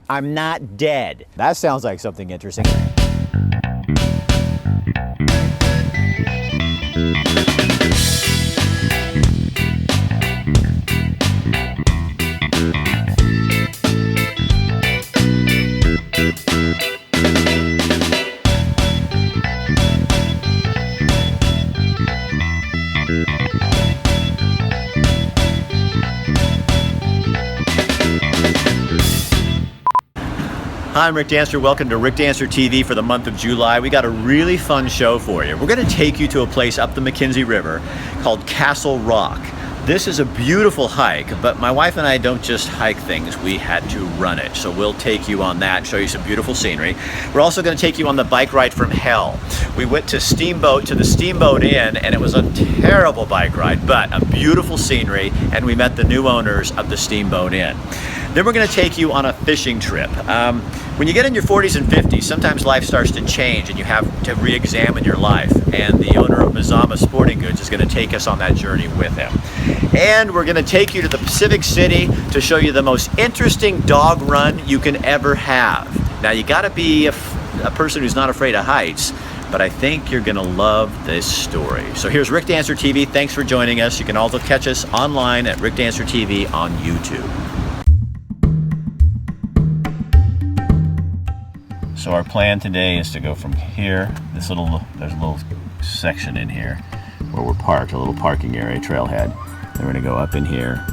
I'm not dead. That sounds like something interesting. Hi, I'm Rick Dancer. Welcome to Rick Dancer TV for the month of July. We got a really fun show for you. We're going to take you to a place up the McKenzie River called Castle Rock. This is a beautiful hike, but my wife and I don't just hike things, we had to run it. So we'll take you on that, show you some beautiful scenery. We're also going to take you on the bike ride from hell. We went to the SteamBoat Inn, and it was a terrible bike ride, but a beautiful scenery, and we met the new owners of the SteamBoat Inn. Then we're going to take you on a fishing trip. When you get in your 40s and 50s, sometimes life starts to change and you have to re-examine your life. And the owner of Mazama Sporting is going to take us on that journey with him. And we're going to take you to the Pacific City to show you the most interesting dog run you can ever have. Now, you got to be a person who's not afraid of heights, but I think you're going to love this story. So here's Rick Dancer TV. Thanks for joining us. You can also catch us online at Rick Dancer TV on YouTube. So our plan today is to go from here, there's a little section in here where we're parked, a little parking area, trailhead. Then we're gonna go up in here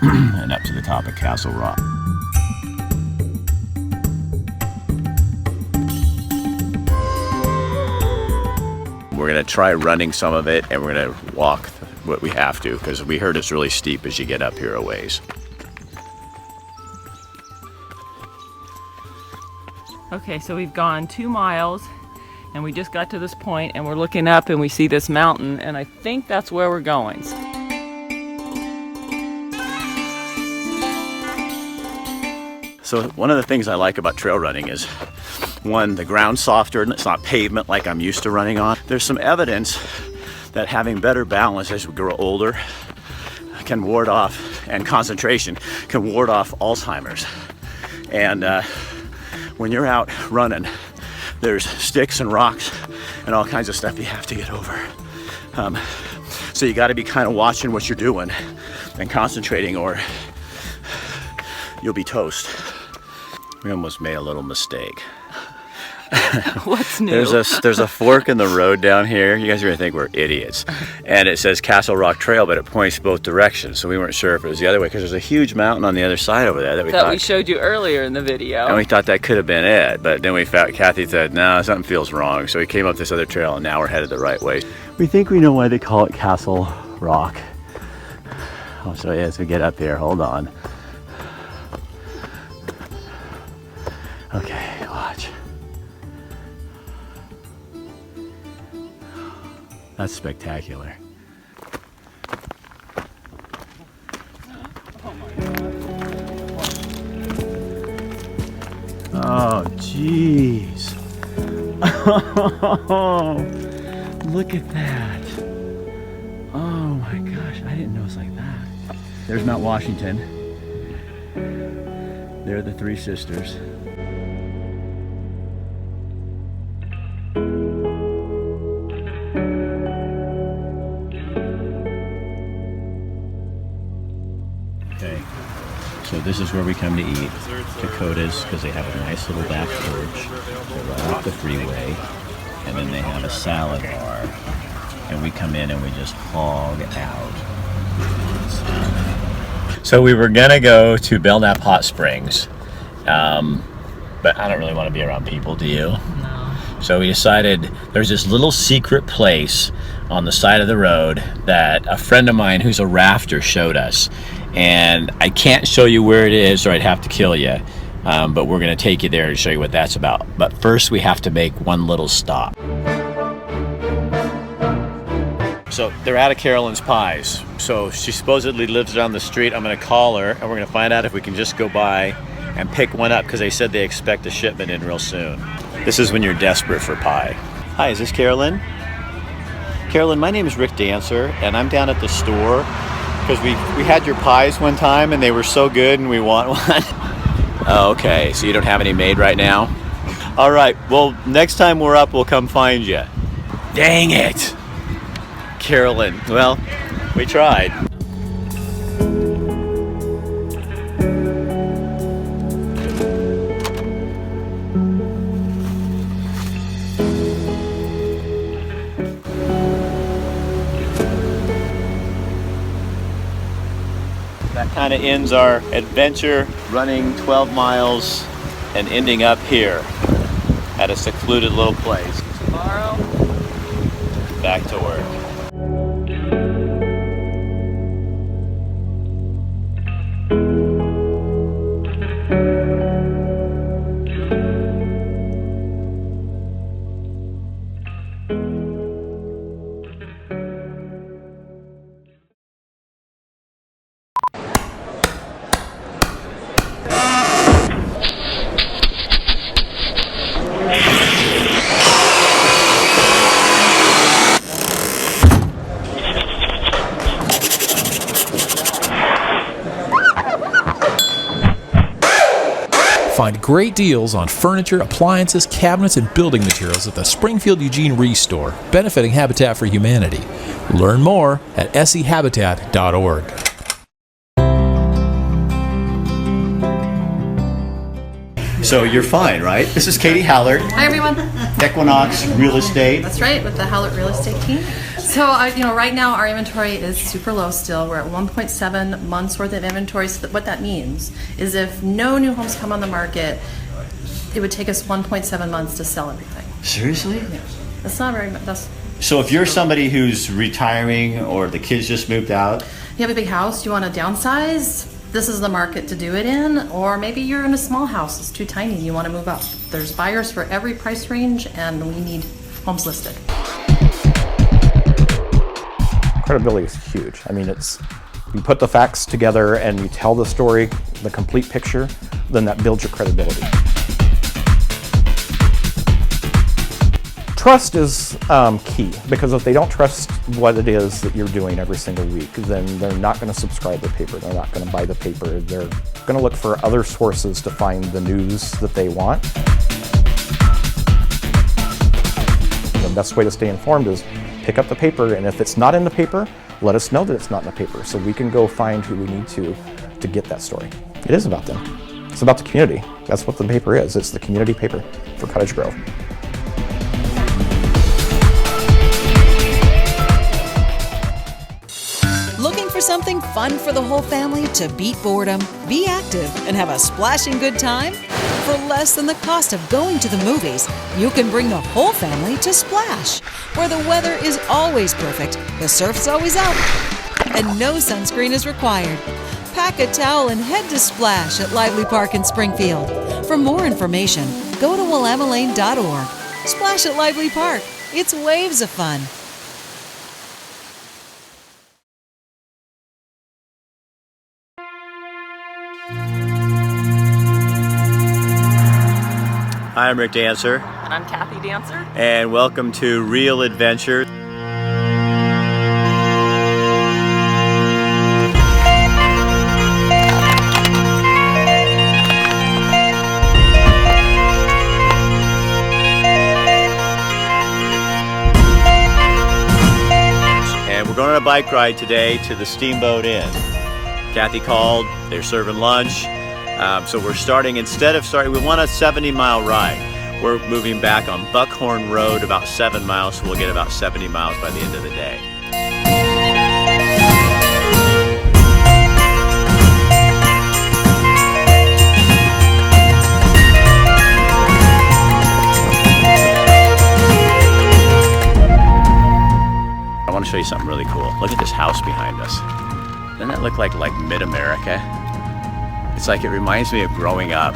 and up to the top of Castle Rock. We're gonna try running some of it, and we're gonna walk what we have to, because we heard it's really steep as you get up here a ways. Okay, so we've gone 2 miles and we just got to this point and we're looking up and we see this mountain, and I think that's where we're going. So one of the things I like about trail running is, one, the ground's softer and it's not pavement like I'm used to running on. There's some evidence that having better balance as we grow older can ward off, and concentration can ward off Alzheimer's. And when you're out running, there's sticks and rocks and all kinds of stuff you have to get over. So you got to be kind of watching what you're doing and concentrating, or you'll be toast. We almost made a little mistake. What's new? There's a fork in the road down here. You guys are gonna think we're idiots. And it says Castle Rock Trail, but it points both directions. So we weren't sure if it was the other way, because there's a huge mountain on the other side over there that we showed you earlier in the video. And we thought that could have been it, but then Kathy said, no, something feels wrong. So we came up this other trail, and now we're headed the right way. We think we know why they call it Castle Rock. I'll show you as we get up here. Hold on. Okay, watch. That's spectacular. Oh, jeez. Oh, look at that. Oh my gosh, I didn't know it was like that. There's Mount Washington. There are the Three Sisters. Okay, so this is where we come to eat, Dakota's, because they have a nice little back porch. They're right off the freeway, and then they have a salad bar, and we come in and we just hog out. So we were gonna go to Belknap Hot Springs, but I don't really want to be around people, do you? No. So we decided there's this little secret place on the side of the road that a friend of mine who's a rafter showed us. And I can't show you where it is or I'd have to kill you. But we're going to take you there to show you what that's about. But first we have to make one little stop. So they're out of Carolyn's Pies. So she supposedly lives down the street. I'm going to call her and we're going to find out if we can just go by and pick one up, because they said they expect a shipment in real soon. This is when you're desperate for pie. Hi, is this Carolyn? Carolyn, my name is Rick Dancer, and I'm down at the store because we had your pies one time and they were so good and we want one. Oh, okay, so you don't have any made right now? All right, well, next time we're up, we'll come find you. Dang it! Carolyn, well, we tried. That kind of ends our adventure, running 12 miles and ending up here at a secluded little place. Tomorrow, Back to work. Find great deals on furniture, appliances, cabinets, and building materials at the Springfield Eugene Restore, benefiting Habitat for Humanity. Learn more at sehabitat.org. So you're fine, right? This is Katie Hallert, Hi everyone. Equinox Real Estate. That's right, with the Hallett Real Estate team. So, right now our inventory is super low still. We're at 1.7 months worth of inventory. So what that means is if no new homes come on the market, it would take us 1.7 months to sell everything. Seriously? Yeah. That's not very much. That's, So if you're somebody who's retiring or the kids just moved out, you have a big house, you want to downsize, this is the market to do it in. Or maybe you're in a small house, it's too tiny, you want to move up. There's buyers for every price range and we need homes listed. Credibility is huge. I mean, you put the facts together and you tell the story, the complete picture, then that builds your credibility. Trust is key, because if they don't trust what it is that you're doing every single week, then they're not going to subscribe to the paper, they're not going to buy the paper, they're going to look for other sources to find the news that they want. The best way to stay informed is pick up the paper, and if it's not in the paper, let us know that it's not in the paper so we can go find who we need to get that story. It is about them. It's about the community. That's what the paper is. It's the community paper for Cottage Grove. Looking for something fun for the whole family to beat boredom, be active, and have a splashing good time? For less than the cost of going to the movies, you can bring the whole family to Splash, where the weather is always perfect, the surf's always out, and no sunscreen is required. Pack a towel and head to Splash at Lively Park in Springfield. For more information, go to willamalane.org. Splash at Lively Park. It's waves of fun. Hi, I'm Rick Dancer, and I'm Kathy Dancer. and welcome to Real Adventure. And we're going on a bike ride today to the SteamBoat Inn. Kathy called, they're serving lunch. So we're starting, we want a 70-mile ride. We're moving back on Buckhorn Road about 7 miles, so we'll get about 70 miles by the end of the day. I want to show you something really cool. Look at this house behind us. Doesn't that look like mid-America? It's like it reminds me of growing up.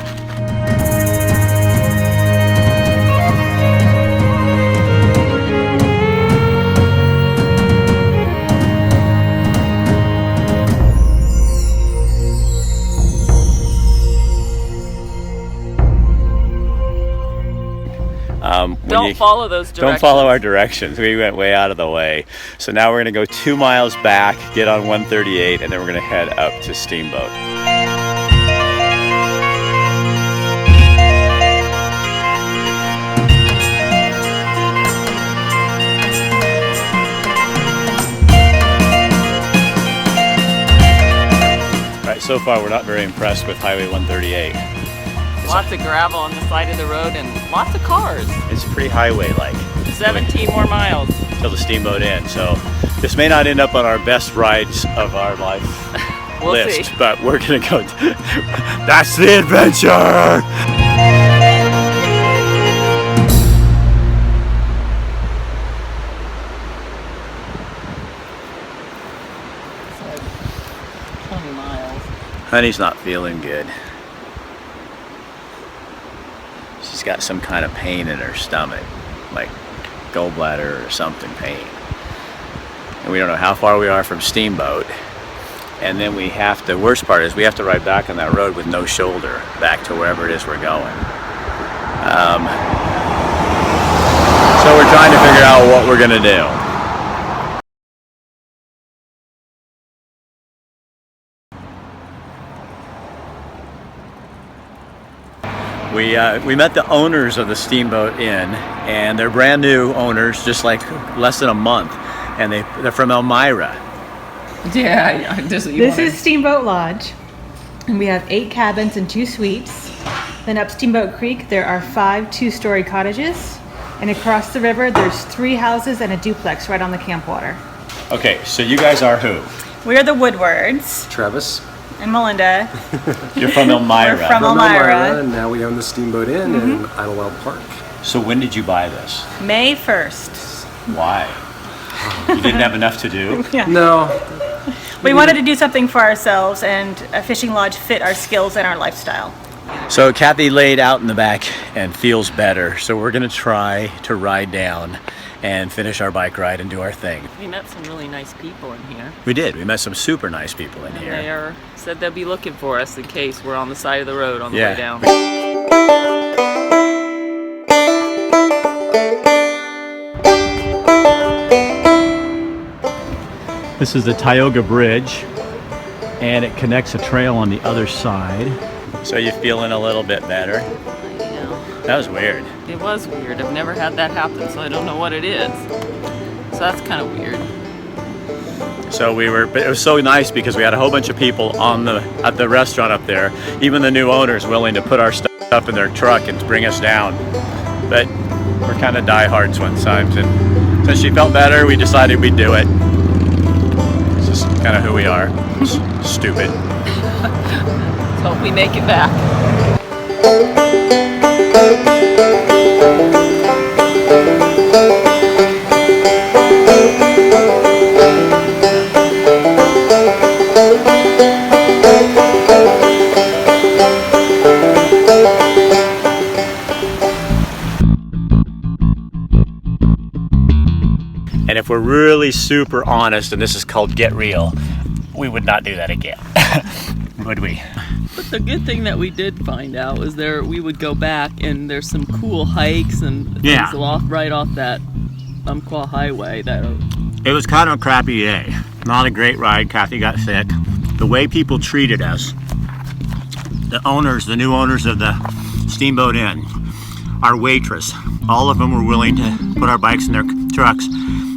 Don't follow those directions. Don't follow our directions. We went way out of the way. So now we're going to go 2 miles back, get on 138, and then we're going to head up to SteamBoat. so far we're not very impressed with Highway 138. Lots of gravel on the side of the road and lots of cars. It's pretty highway-like. 17 more miles. Till the SteamBoat Inn. So this may not end up on our best rides of our life We'll list, see. but we're gonna go. That's the adventure! It's like 20 miles. Honey's not feeling good. She's got some kind of pain in her stomach, like gallbladder or something pain. And we don't know how far we are from SteamBoat. And then we have to, worst part is we have to ride back on that road with no shoulder back to wherever it is we're going. So we're trying to figure out what we're gonna do. We met the owners of the SteamBoat Inn, and they're brand new owners, just like less than a month, and they're from Elmira. Yeah, This is Steamboat Lodge, and we have 8 cabins and 2 suites. Then up Steamboat Creek, there are 5 2-story cottages, and across the river, there's 3 houses and a duplex right on the camp water. Okay, so you guys are who? We're the Woodwards Travis. and Melinda. You're from Elmira. We're from Elmira. And now we own the Steamboat Inn in Idlewild Park. So when did you buy this? May 1st. Why? You didn't have enough to do? No, We wanted to do something for ourselves, and a fishing lodge fit our skills and our lifestyle. So Kathy laid out in the back and feels better, so we're gonna try to ride down and finish our bike ride and do our thing. We met some really nice people in here. We did. We met some super nice people in And here. they said they'll be looking for us in case we're on the side of the road on the Yeah. way down. This is the Tioga Bridge, and it connects a trail on the other side. So you're feeling a little bit better? Yeah. That was weird. It was weird. I've never had that happen, so I don't know what it is. So that's kind of weird. So but it was so nice because we had a whole bunch of people at the restaurant up there. Even the new owners willing to put our stuff in their truck and bring us down. But we're kind of diehards sometimes, and since she felt better, we decided we'd do it. It's just kind of who we are. Stupid. Let's hope we make it back. And if we're really super honest, and this is called get real, we would not do that again, would we? But the good thing that we did find out was we would go back and there's some cool hikes and things right off that Umpqua Highway. It was kind of a crappy day. Not a great ride. Kathy got sick. The way people treated us, the new owners of the SteamBoat Inn, our waitress, all of them were willing to put our bikes in their trucks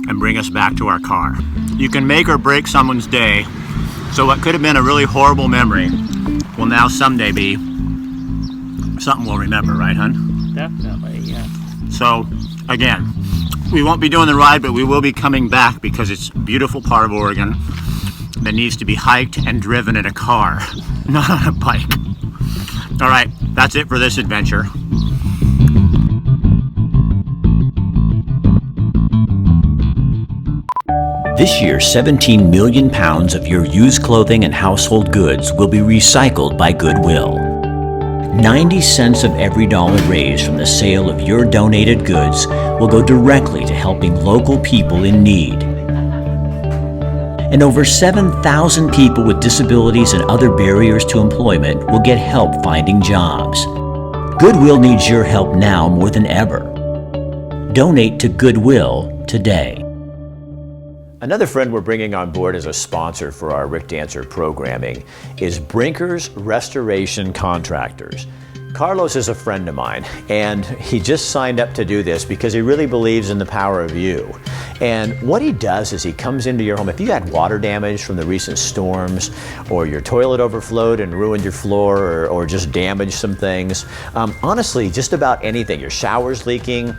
and bring us back to our car. You can make or break someone's day, so what could have been a really horrible memory will now someday be something we'll remember, right, hon? Definitely, yeah. So, again, we won't be doing the ride, but we will be coming back because it's a beautiful part of Oregon that needs to be hiked and driven in a car, not on a bike. All right, that's it for this adventure. This year, 17 million pounds of your used clothing and household goods will be recycled by Goodwill. 90 cents of every dollar raised from the sale of your donated goods will go directly to helping local people in need. And over 7,000 people with disabilities and other barriers to employment will get help finding jobs. Goodwill needs your help now more than ever. Donate to Goodwill today. Another friend we're bringing on board as a sponsor for our Rick Dancer programming is Brinker's Restoration Contractors. Carlos is a friend of mine, and he just signed up to do this because he really believes in the power of you. And what he does is he comes into your home. If you had water damage from the recent storms, or your toilet overflowed and ruined your floor, or just damaged some things, honestly, just about anything, your shower's leaking,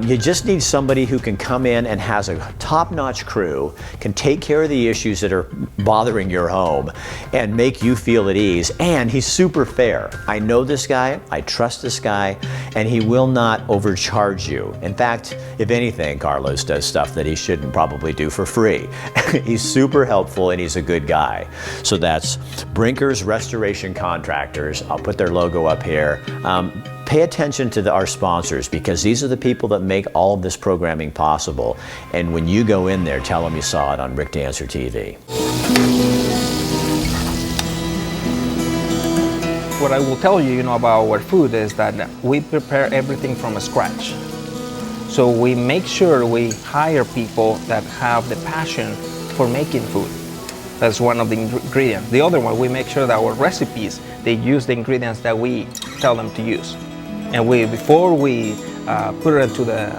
you just need somebody who can come in and has a top-notch crew, can take care of the issues that are bothering your home, and make you feel at ease. And he's super fair. I know this guy, I trust this guy, and he will not overcharge you. In fact, if anything, Carlos does stuff that he shouldn't probably do for free. He's super helpful and he's a good guy. So that's Brinker's Restoration Contractors. I'll put their logo up here. Pay attention to our sponsors, because these are the people that make all of this programming possible. And when you go in there, tell them you saw it on Rick Dancer TV. What I will tell you, about our food is that we prepare everything from scratch. So we make sure we hire people that have the passion for making food. That's one of the ingredients. The other one, we make sure that our recipes, they use the ingredients that we tell them to use. And before we put it into the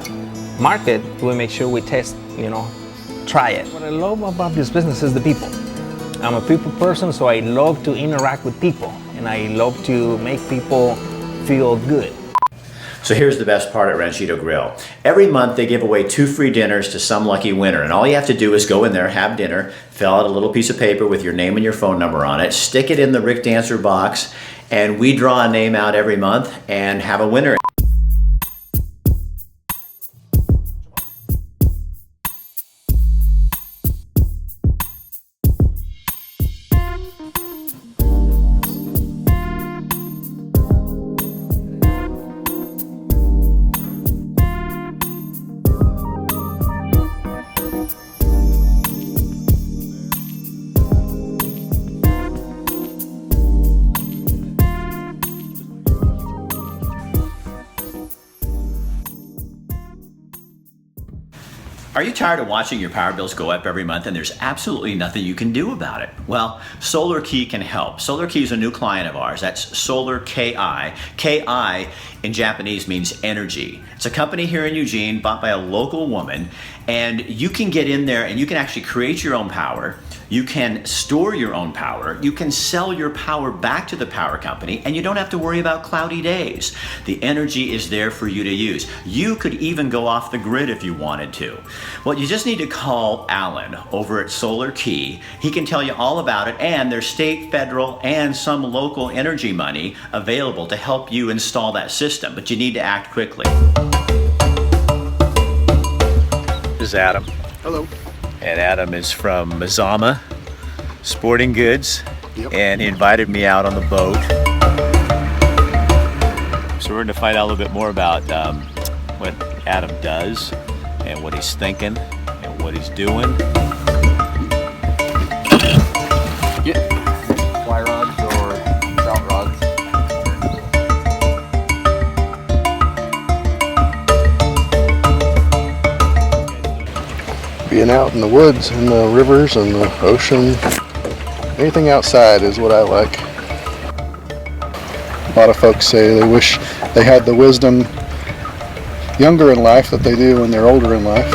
market, we make sure we test, try it. What I love about this business is the people. I'm a people person, so I love to interact with people, and I love to make people feel good. So here's the best part at Ranchito Grill. Every month they give away 2 free dinners to some lucky winner, and all you have to do is go in there, have dinner, fill out a little piece of paper with your name and your phone number on it, stick it in the Rick Dancer box, and we draw a name out every month and have a winner. Are you tired of watching your power bills go up every month and there's absolutely nothing you can do about it? Well, Solar Key can help. Solar Key is a new client of ours. That's Solar KI. KI in Japanese means energy. It's a company here in Eugene bought by a local woman, and you can get in there and you can actually create your own power. You can store your own power. You can sell your power back to the power company, and you don't have to worry about cloudy days. The energy is there for you to use. You could even go off the grid if you wanted to. Well, you just need to call Alan over at Solar Key. He can tell you all about it, and there's state, federal, and some local energy money available to help you install that system, but you need to act quickly. This is Adam. Hello. And Adam is from Mazama Sporting Goods, yep. And he invited me out on the boat. So we're going to find out a little bit more about what Adam does and what he's thinking and what he's doing. Yeah. Fly rods or trout rods. Being out in the woods and the rivers and the ocean, anything outside is what I like. A lot of folks say they wish they had the wisdom younger in life that they do when they're older in life.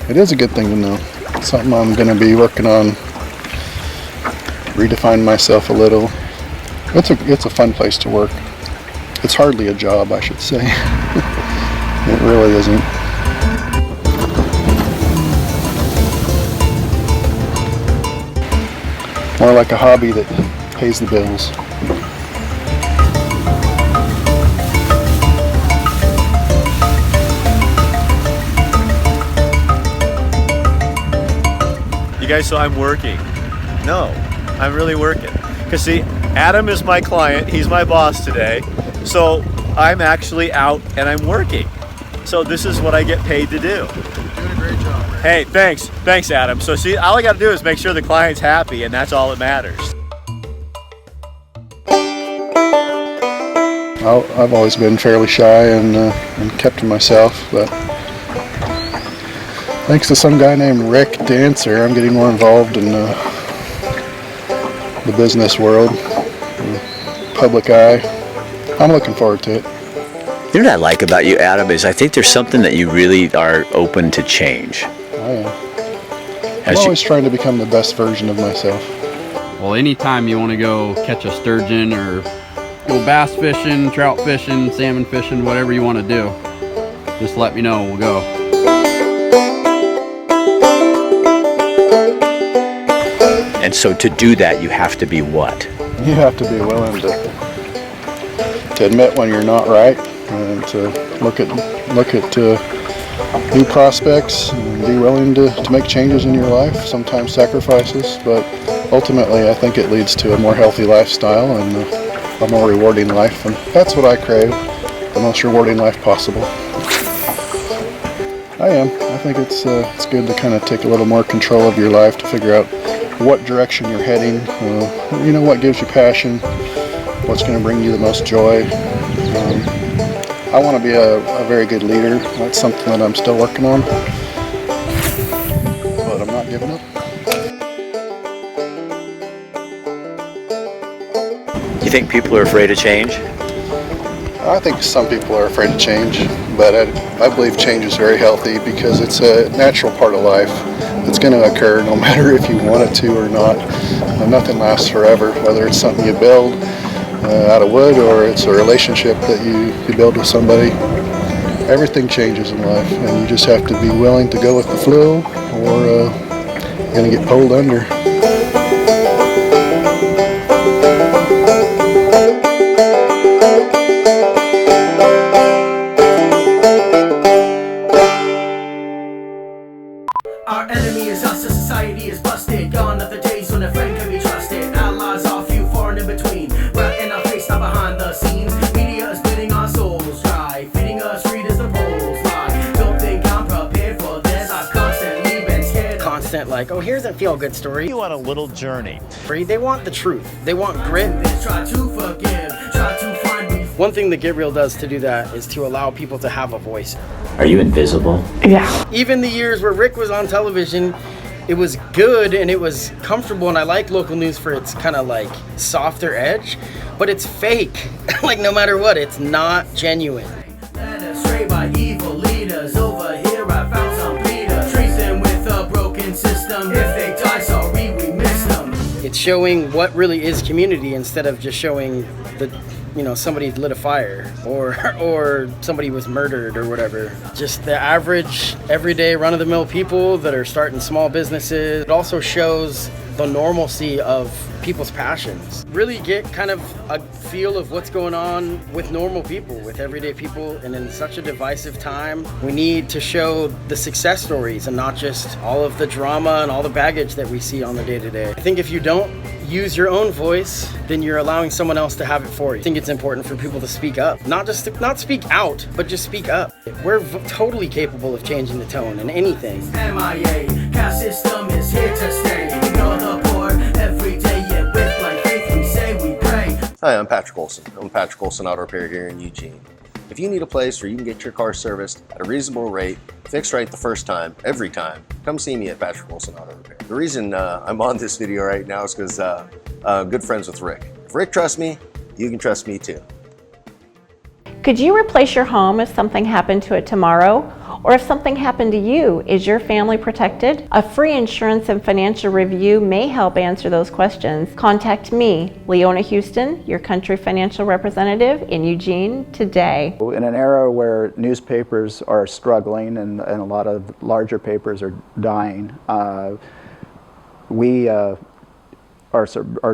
It is a good thing to know. It's something I'm going to be working on, redefine myself a little. It's a fun place to work. It's hardly a job, I should say. It really isn't. More like a hobby that pays the bills. You guys saw I'm working. No, I'm really working. Because see, Adam is my client, he's my boss today, so I'm actually out and I'm working. So this is what I get paid to do. You're doing a great job, Rick. Hey, thanks. Thanks, Adam. So see, all I got to do is make sure the client's happy, and that's all that matters. I've always been fairly shy and kept to myself, but thanks to some guy named Rick Dancer, I'm getting more involved and the business world, the public eye. I'm looking forward to it. You know what I like about you, Adam, is I think there's something that you really are open to change. I am. I'm always trying to become the best version of myself. Well, anytime you want to go catch a sturgeon or go bass fishing, trout fishing, salmon fishing, whatever you want to do, just let me know, we'll go. And so to do that, you have to be what? You have to be willing to admit when you're not right, and to look at new prospects, and be willing to make changes in your life, sometimes sacrifices, but ultimately I think it leads to a more healthy lifestyle and a more rewarding life, and that's what I crave, the most rewarding life possible. I am. I think it's good to kind of take a little more control of your life, to figure out what direction you're heading, you know, what gives you passion, what's going to bring you the most joy. I want to be a very good leader. That's something that I'm still working on, but I'm not giving up. You think people are afraid of change? I think some people are afraid of change, but I believe change is very healthy because it's a natural part of life. It's going to occur no matter if you want it to or not. Nothing lasts forever, whether it's something you build out of wood or it's a relationship that you build with somebody. Everything changes in life, and you just have to be willing to go with the flow, or you're going to get pulled under. Our enemy is us, society is busted. Gone are the days when a friend can be trusted. Allies are few, far and in between. Right in our face, not behind the scenes. Media is bidding our souls dry, feeding us greed as the polls lie. Don't think I'm prepared for this. I've constantly been scared. Constant, like, oh, here's a feel-good story. You want a little journey. They want the truth. They want grit. Try to forgive, try to find me. One thing that Get Real does to do that is to allow people to have a voice. Are you invisible? Yeah. Even the years where Rick was on television, it was good and it was comfortable, and I like local news for its kind of like softer edge, but it's fake. Like, no matter what, it's not genuine. Led astray by evil leaders. Over here I found some leaders. Treat them with a broken system. If they die, sorry, we missed them. It's showing what really is community instead of just showing the, you know, somebody lit a fire or somebody was murdered or whatever. Just the average, everyday, run-of-the-mill people that are starting small businesses. It also shows the normalcy of people's passions. Really get kind of a feel of what's going on with normal people, with everyday people, and in such a divisive time, we need to show the success stories and not just all of the drama and all the baggage that we see on the day-to-day. I think if you don't use your own voice, then you're allowing someone else to have it for you. I think it's important for people to speak up. Not speak out, but just speak up. We're totally capable of changing the tone in anything. MIA, caste system is here to stay. Ignore the poor every day, yet with blind faith we say we pray. Hi, I'm Patrick Olson. I'm Patrick Olson Auto Repair here in Eugene. If you need a place where you can get your car serviced at a reasonable rate, fixed right the first time, every time, come see me at Patrick Olson Auto Repair. The reason I'm on this video right now is because good friends with Rick. If Rick trusts me, you can trust me too. Could you replace your home if something happened to it tomorrow? Or if something happened to you, is your family protected? A free insurance and financial review may help answer those questions. Contact me, Leona Houston, your country financial representative in Eugene today. In an era where newspapers are struggling and a lot of larger papers are dying, we are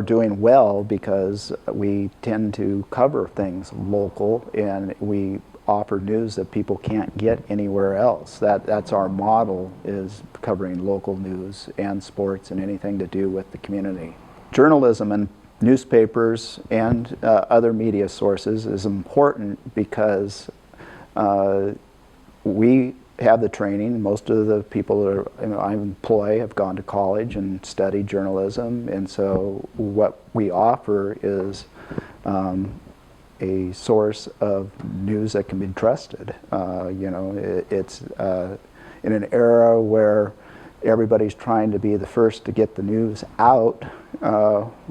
doing well because we tend to cover things local, and we offer news that people can't get anywhere else. That's our model, is covering local news and sports and anything to do with the community. Journalism and newspapers and other media sources is important because we have the training. Most of the people that I employ have gone to college and studied journalism, and so what we offer is a source of news that can be trusted. It's in an era where everybody's trying to be the first to get the news out.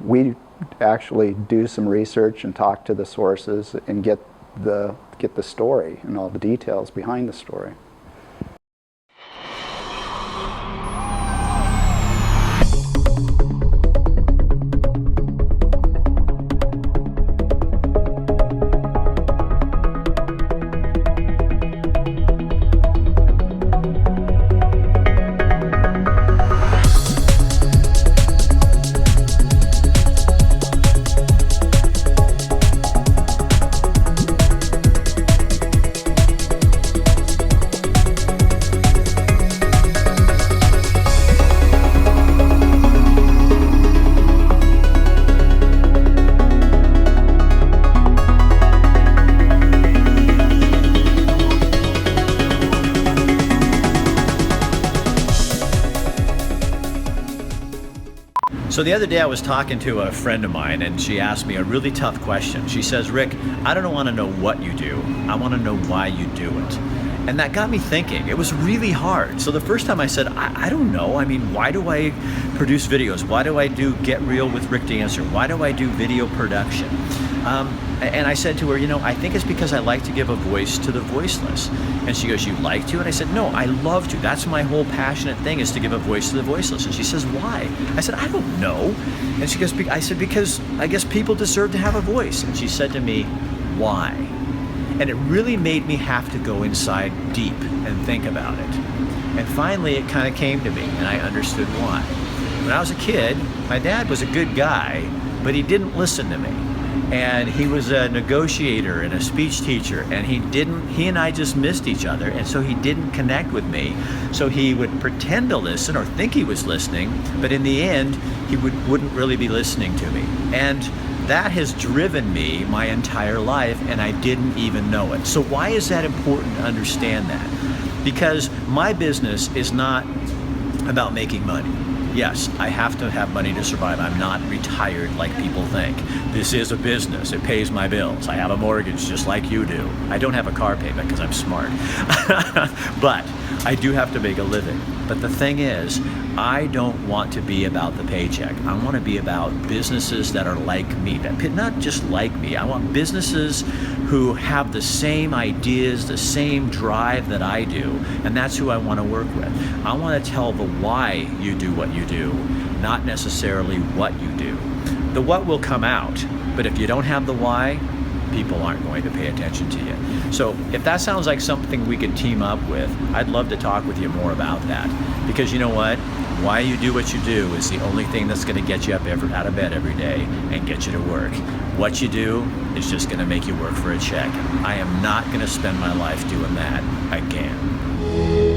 we actually do some research and talk to the sources and get the story and all the details behind the story. So the other day I was talking to a friend of mine and she asked me a really tough question. She says, Rick, I don't want to know what you do. I want to know why you do it. And that got me thinking. It was really hard. So the first time I said, I don't know. I mean, why do I produce videos? Why do I do Get Real with Rick Dancer? Why do I do video production? And I said to her, you know, I think it's because I like to give a voice to the voiceless. And she goes, you like to? And I said, no, I love to. That's my whole passionate thing, is to give a voice to the voiceless. And she says, why? I said, I don't know. And she goes, I said, because I guess people deserve to have a voice. And she said to me, why? And it really made me have to go inside deep and think about it. And finally, it kind of came to me, and I understood why. When I was a kid, my dad was a good guy, but he didn't listen to me. And he was a negotiator and a speech teacher, and he and I just missed each other, and so he didn't connect with me. So he would pretend to listen or think he was listening, but in the end, he wouldn't really be listening to me. And that has driven me my entire life, and I didn't even know it. So why is that important to understand that? Because my business is not about making money. Yes, I have to have money to survive. I'm not retired like people think. This is a business. It pays my bills. I have a mortgage just like you do. I don't have a car payment because I'm smart. But I do have to make a living. But the thing is, I don't want to be about the paycheck. I want to be about businesses that are like me, not just like me. I want businesses who have the same ideas, the same drive that I do, and that's who I want to work with. I want to tell the why you do what you do, not necessarily what you do. The what will come out, but if you don't have the why, people aren't going to pay attention to you. So if that sounds like something we could team up with, I'd love to talk with you more about that. Because you know what? Why you do what you do is the only thing that's going to get you up out of bed every day and get you to work. What you do is just going to make you work for a check. I am not going to spend my life doing that again.